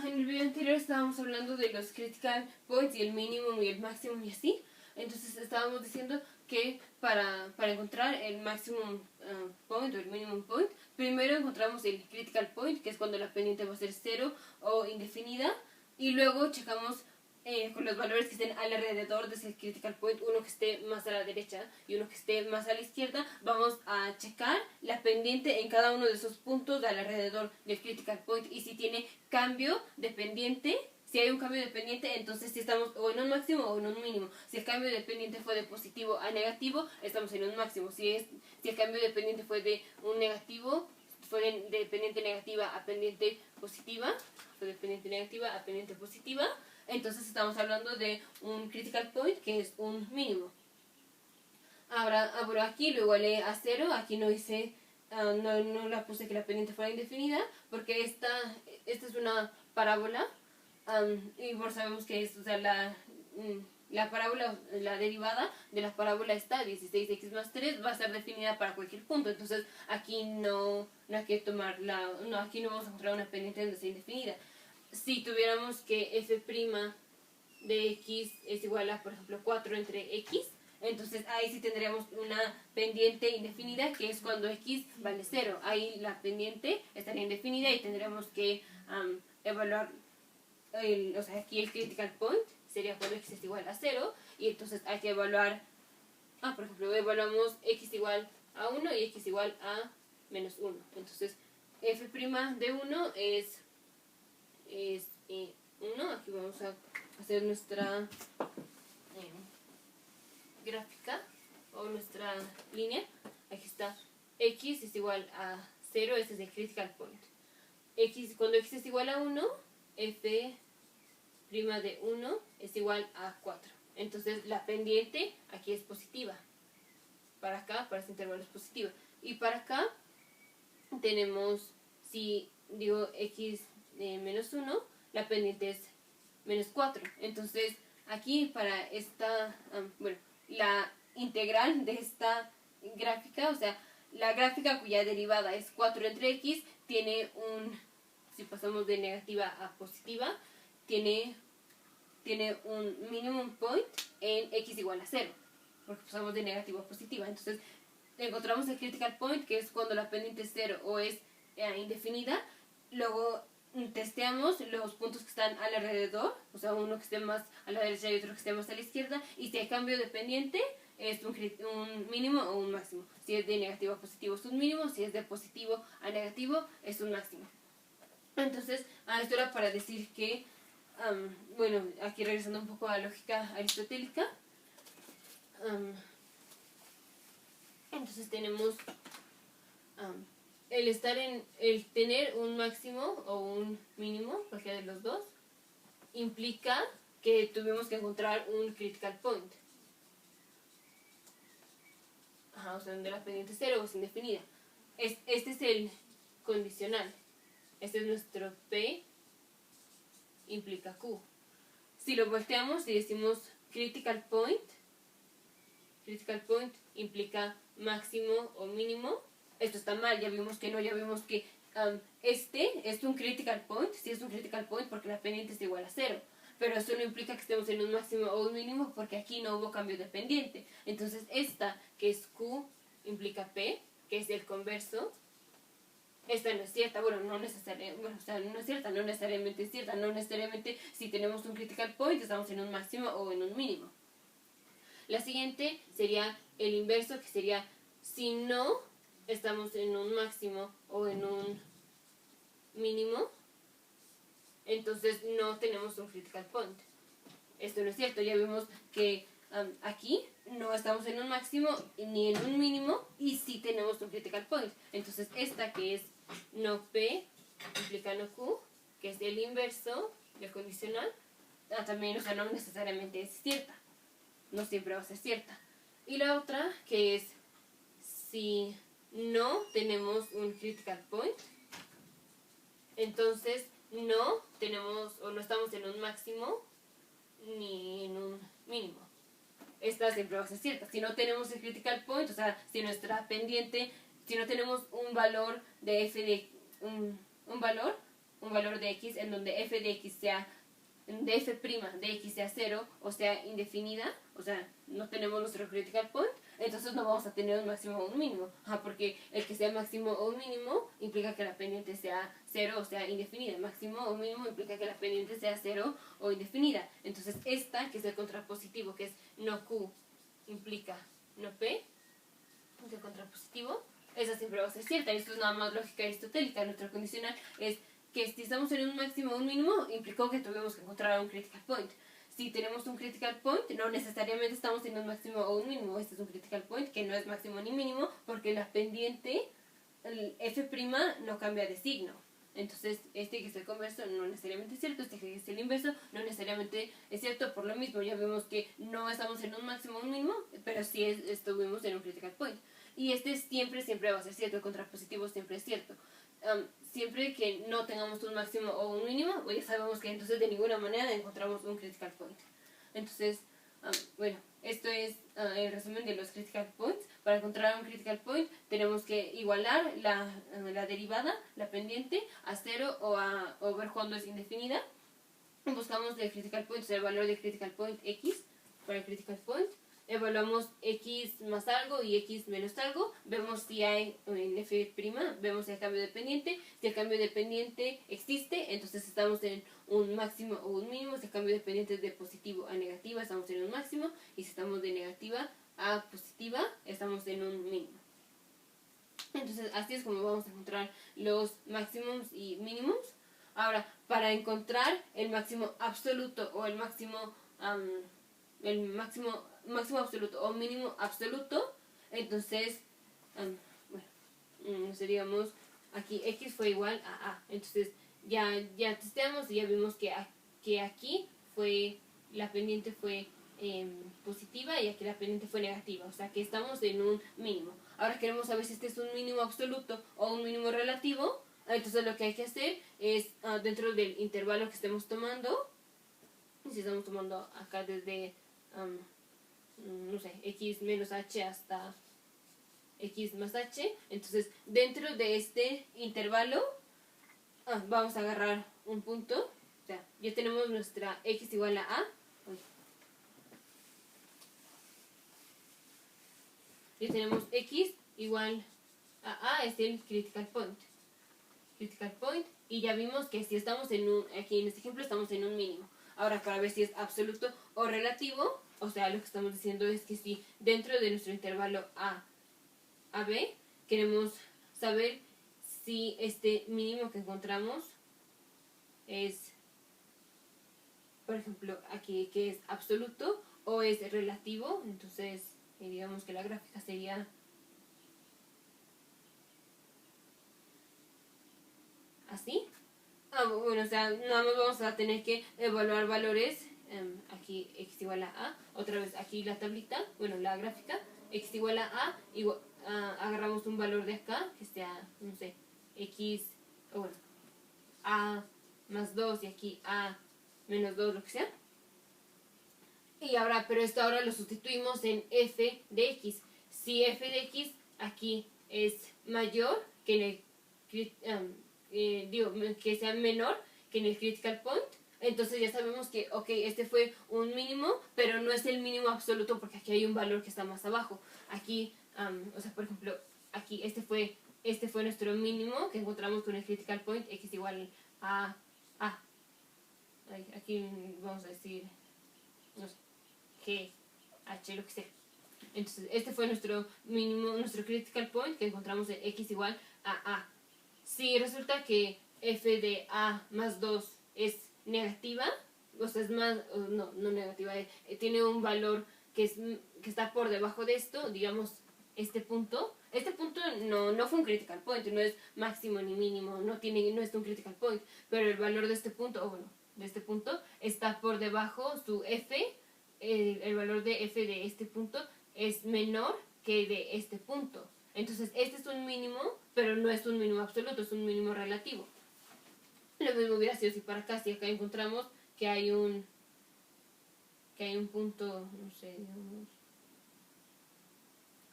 En el video anterior estábamos hablando de los critical points y el mínimo y el máximo y así. Entonces estábamos diciendo que para encontrar el maximum point o el minimum point, primero encontramos el critical point, que es cuando la pendiente va a ser 0 o indefinida, y luego checamos con los valores que estén alrededor de ese critical point, uno que esté más a la derecha y uno que esté más a la izquierda. Vamos a checar la pendiente en cada uno de esos puntos alrededor del critical point, y si tiene cambio de pendiente. Si hay un cambio de pendiente, entonces si estamos o en un máximo o en un mínimo. Si el cambio de pendiente fue de positivo a negativo, estamos en un máximo. Si el cambio de pendiente fue de un negativo, fue de pendiente negativa a pendiente positiva, entonces estamos hablando de un critical point, que es un mínimo. Ahora aquí lo igualé a 0. Aquí no hice, no la puse que la pendiente fuera indefinida, porque esta es una parábola. Y por sabemos que es, o sea, la parábola, la derivada de la parábola está 16x más 3 va a estar definida para cualquier punto. Entonces aquí no hay que tomar aquí no vamos a encontrar una pendiente donde sea indefinida. Si tuviéramos que f' de x es igual a, por ejemplo, 4 entre x, entonces ahí sí tendríamos una pendiente indefinida, que es cuando x vale 0. Ahí la pendiente estaría indefinida y tendríamos que evaluar o sea, aquí el critical point sería cuando x es igual a 0, y entonces hay que evaluar, por ejemplo, evaluamos x igual a 1 y x igual a menos 1. Entonces f' de 1 es 1. Aquí vamos a hacer nuestra gráfica o nuestra línea. Aquí está, x es igual a 0, ese es el critical point. Cuando x es igual a 1, f' de 1 es igual a 4. Entonces la pendiente aquí es positiva. Para acá, para este intervalo es positiva. Y para acá tenemos, si digo x de menos 1, la pendiente es menos 4. Entonces aquí para esta, la integral de esta gráfica, o sea, la gráfica cuya derivada es 4 entre x, tiene si pasamos de negativa a positiva, tiene un minimum point en x igual a 0, porque pasamos de negativa a positiva. Entonces encontramos el critical point, que es cuando la pendiente es 0 o es indefinida. Luego testeamos los puntos que están alrededor, o sea, uno que esté más a la derecha y otro que esté más a la izquierda, y si hay cambio de pendiente es un mínimo o un máximo. Si es de negativo a positivo es un mínimo, si es de positivo a negativo es un máximo. Entonces, esto era para decir que, aquí regresando un poco a la lógica aristotélica, entonces tenemos el tener un máximo o un mínimo, cualquiera de los dos, implica que tuvimos que encontrar un critical point. O sea, donde la pendiente es 0 o es indefinida. Este es el condicional. Este es nuestro P implica Q. Si lo volteamos y decimos critical point implica máximo o mínimo, esto está mal, ya vimos que no, ya vimos que este es un critical point, sí es un critical point porque la pendiente es igual a 0, pero eso no implica que estemos en un máximo o un mínimo porque aquí no hubo cambio de pendiente. Entonces esta, que es Q, implica P, que es el converso. Esta no es cierta, no necesariamente es cierta, no necesariamente si tenemos un critical point estamos en un máximo o en un mínimo. La siguiente sería el inverso, que sería si no estamos en un máximo o en un mínimo, entonces no tenemos un critical point. Esto no es cierto, ya vimos que aquí no estamos en un máximo ni en un mínimo y sí tenemos un critical point. Entonces esta, que es no P implica no Q, que es el inverso del condicional, también, o sea, no necesariamente es cierta, no siempre va a ser cierta. Y la otra, que es si no tenemos un critical point, entonces no tenemos o no estamos en un máximo ni en un mínimo. Esta siempre va a ser cierta. Si no tenemos el critical point, o sea, si nuestra pendiente, si no tenemos un valor de f de un valor, un valor de x en donde f de x sea, de f' de x sea 0 o sea indefinida, o sea, no tenemos nuestro critical point, entonces no vamos a tener un máximo o un mínimo. Porque el que sea máximo o un mínimo implica que la pendiente sea 0 o sea indefinida. Máximo o mínimo implica que la pendiente sea 0 o indefinida. Entonces esta, que es el contrapositivo, que es no q implica no p, el contrapositivo, esa siempre va a ser cierta. Y esto es nada más lógica aristotélica. Nuestro condicional es que si estamos en un máximo o un mínimo, implicó que tuvimos que encontrar un critical point. Si tenemos un critical point, no necesariamente estamos en un máximo o un mínimo. Este es un critical point que no es máximo ni mínimo, porque la pendiente, el f' no cambia de signo. Entonces, este que es el converso no necesariamente es cierto, este que es el inverso no necesariamente es cierto. Por lo mismo, ya vemos que no estamos en un máximo o un mínimo, pero sí estuvimos en un critical point. Y este siempre va a ser cierto, el contrapositivo siempre es cierto. Siempre que no tengamos un máximo o un mínimo, pues ya sabemos que entonces de ninguna manera encontramos un critical point. Entonces, bueno, esto es el resumen de los critical points. Para encontrar un critical point tenemos que igualar la derivada, la pendiente, a 0 o ver cuando es indefinida. Buscamos el critical point, o sea, el valor del critical point x para el critical point. Evaluamos x más algo y x menos algo, vemos si hay en f', vemos si hay cambio dependiente. Si el cambio dependiente existe, entonces estamos en un máximo o un mínimo. Si el cambio dependiente es de positivo a negativa, estamos en un máximo, y si estamos de negativa a positiva, estamos en un mínimo. Entonces así es como vamos a encontrar los máximos y mínimos. Ahora, para encontrar el máximo absoluto o el máximo máximo absoluto o mínimo absoluto, entonces, bueno, seríamos aquí x fue igual a a. Entonces ya testeamos y ya vimos que aquí fue la pendiente fue positiva y aquí la pendiente fue negativa, o sea que estamos en un mínimo. Ahora queremos saber si este es un mínimo absoluto o un mínimo relativo. Entonces lo que hay que hacer es, dentro del intervalo que estemos tomando, si estamos tomando acá desde no sé, x menos h hasta x más h, entonces dentro de este intervalo vamos a agarrar un punto, o sea, ya tenemos nuestra x igual a a. Ya tenemos x igual a es el critical point. Critical point, y ya vimos que si estamos en un, aquí en este ejemplo estamos en un mínimo. Ahora, para ver si es absoluto o relativo, o sea, lo que estamos diciendo es que si dentro de nuestro intervalo a b queremos saber si este mínimo que encontramos es, por ejemplo, aquí que es absoluto o es relativo. Entonces digamos que la gráfica sería así. Bueno, o sea, nada más vamos a tener que evaluar valores. Aquí x igual a, otra vez aquí la tablita, bueno, la gráfica, x igual a, agarramos un valor de acá, que sea, no sé, x, o bueno, a más 2 y aquí a menos 2, lo que sea. Y ahora, pero esto ahora lo sustituimos en f de x. Si f de x aquí es mayor que en el, que sea menor que en el critical point, entonces ya sabemos que, ok, este fue un mínimo, pero no es el mínimo absoluto porque aquí hay un valor que está más abajo. Aquí, o sea, por ejemplo, aquí este fue nuestro mínimo que encontramos con el critical point, x igual a a. Aquí vamos a decir, no sé, g, h, lo que sea. Entonces, este fue nuestro mínimo, nuestro critical point que encontramos en x igual a a. Si resulta que f de a más 2 es negativa, o sea, es más, no negativa, tiene un valor que está por debajo de esto, digamos, este punto no fue un critical point, no es máximo ni mínimo, no es un critical point, pero el valor de este punto, de este punto está por debajo, su f, el valor de f de este punto es menor que de este punto. Entonces este es un mínimo, pero no es un mínimo absoluto, es un mínimo relativo. Lo mismo hubiera sido si para acá, si acá encontramos que hay un punto, no sé, digamos,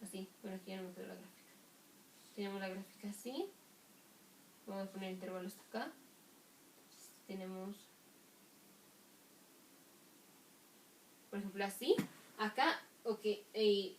así. Bueno, aquí ya no me quedó la gráfica. Tenemos la gráfica así. Vamos a poner intervalos acá. tenemos, por ejemplo, así. Acá, ok,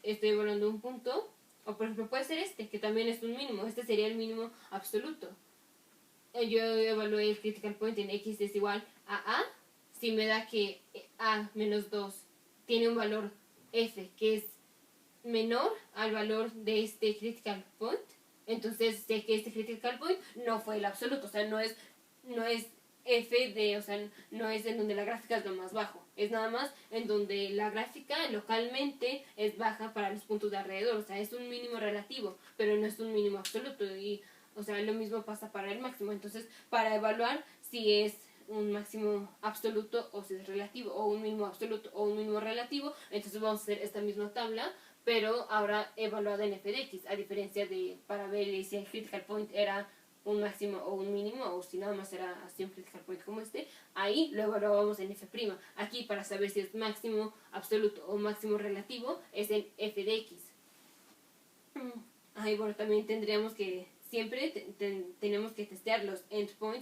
estoy evaluando un punto. O por ejemplo puede ser este, que también es un mínimo. Este sería el mínimo absoluto. Yo evalué el critical point en x es igual a A. Si me da que A menos 2 tiene un valor f que es menor al valor de este critical point, entonces sé que este critical point no fue el absoluto. O sea, no es f de, o sea, no es en donde la gráfica es lo más bajo, es nada más en donde la gráfica localmente es baja para los puntos de alrededor. O sea, es un mínimo relativo, pero no es un mínimo absoluto. Y, o sea, lo mismo pasa para el máximo. Entonces, para evaluar si es un máximo absoluto o si es relativo, o un mínimo absoluto o un mínimo relativo, entonces vamos a hacer esta misma tabla, pero ahora evaluada en f de x, a diferencia de para ver si el critical point era un máximo o un mínimo, o si nada más era así un critical point como este. Ahí lo evaluábamos en f'. Aquí, para saber si es máximo absoluto o máximo relativo, es en f de x. Ahí, bueno, también tendríamos que siempre tenemos que testear los endpoints